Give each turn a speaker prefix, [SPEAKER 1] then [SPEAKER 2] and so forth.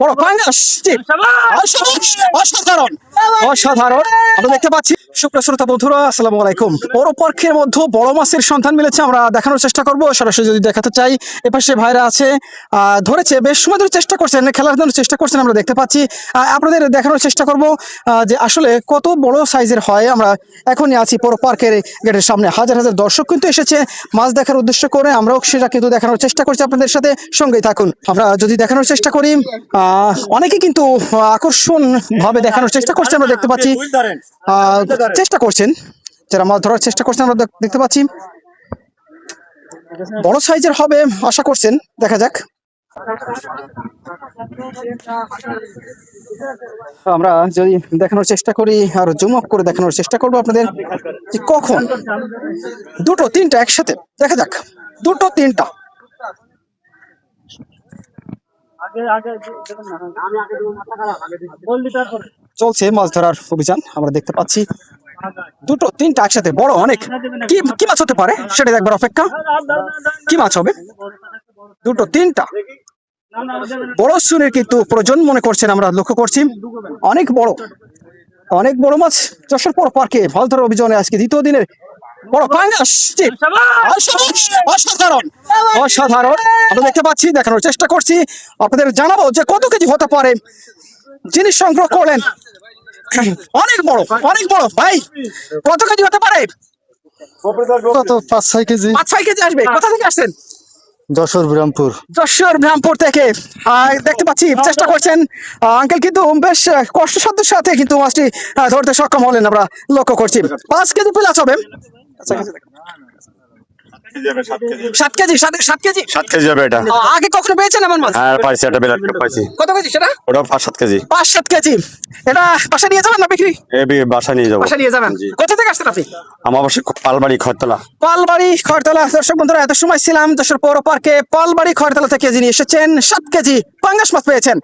[SPEAKER 1] বড় পাঙ্গাস জি, অসাধারণ অসাধারণ আমরা দেখতে পাচ্ছি। সুপ্রিয় শ্রোতা বন্ধুরা, আসসালামু আলাইকুম। বড় পার্কের মধ্যে বড় মাছের সন্ধান মিলেছে, আমরা দেখানোর চেষ্টা করব। সরাসরি যদি দেখাতে চাই, এপাশে ভাইরা আছে, ধরেছে, বেশ সময় ধরে চেষ্টা করছেন, খেলার জন্য চেষ্টা করছেন, আমরা দেখতে পাচ্ছি। আপনাদের দেখানোর চেষ্টা করব যে আসলে কত বড় সাইজের হয়। আমরা এখনই আছি বড় পার্কের গেটের সামনে, হাজার হাজার দর্শক কিন্তু এসেছে মাছ দেখার উদ্দেশ্য করে। আমরাও সেটা কিন্তু দেখানোর চেষ্টা করছি আপনাদের সাথে, সঙ্গেই থাকুন। আমরা যদি দেখানোর চেষ্টা করি, অনেকে কিন্তু আকর্ষণ ভাবে দেখানোর চেষ্টা করছে, আমরা দেখতে পাচ্ছি। চেষ্টা করছেন, যারা মাছ ধরার চেষ্টা করছেন আমরা দেখতে পাচ্ছি। বড় সাইজের হবে আশা করছেন, দেখা যাক। আমরা যদি দেখানোর চেষ্টা করি, আর জুম আপ করে দেখানোর চেষ্টা করবো আপনাদের যে কখন দুটো তিনটা একসাথে, দেখা যাক দুটো তিনটা। চলছে মাছ ধরার অভিযান, আমরা দেখতে পাচ্ছি দুটো তিনটা একসাথে বড় অনেক। কি কি মাছ হতে পারে সেটা একবার অপেক্ষা, কি মাছ হবে। দুটো তিনটা বড় সুরের কিন্তু প্রয়োজন মনে করছেন, আমরা লক্ষ্য করছি। অনেক বড় অনেক বড় মাছ যশোর বড় পার্কে মাছ ধরার অভিযানে আজকে দ্বিতীয় দিনের বড় পাঙ্গাস জি, অসাধারণ অসাধারণ আমরা দেখতে পাচ্ছি। দেখানোর চেষ্টা করছি, আপনাদের জানাবো যে কত কেজি হতে পারে। জিনিস সংগ্রহ করলেন, অনেক বড় ভাই, কত কেজি হতে পারে?
[SPEAKER 2] কত 5-6 কেজি।
[SPEAKER 1] 5-6 কেজি আসবে। কোথা থেকে আসছেন?
[SPEAKER 2] যশোর
[SPEAKER 1] ব্রাহ্মপুর থেকে দেখতে পাচ্ছি চেষ্টা করছেন আঙ্কেল, কিন্তু বেশ কষ্টসাধ্যের সাথে কিন্তু মাছটি ধরতে সক্ষম হলেন, আমরা লক্ষ্য করছি। 5 কেজি প্লাস হবে। 7 কেজি
[SPEAKER 3] 7 কেজি হবে এটা।
[SPEAKER 1] আগে কখনো পেয়েছেন এমন মাছ?
[SPEAKER 3] হ্যাঁ পাইছি, এটা বিলাট পাইছি।
[SPEAKER 1] কত কেজি সেটা?
[SPEAKER 3] ওটা 5-7 কেজি।
[SPEAKER 1] 5-7 কেজি। এটা বাসা নিয়ে যাবেন না বিক্রি?
[SPEAKER 3] বাসা নিয়ে যাবো।
[SPEAKER 1] বাসা নিয়ে যাবেন।
[SPEAKER 3] জি।
[SPEAKER 1] কোথা থেকে আসছেন আপনি?
[SPEAKER 3] আমার বাসা পালবাড়ি খড়তলা।
[SPEAKER 1] দর্শক বন্ধুরা, এত সময় ছিলাম যশোর পৌর পার্কে। পালবাড়ি খড়তলা থেকে যিনি এসেছেন 7 কেজি পাঙ্গাস মাছ পেয়েছেন।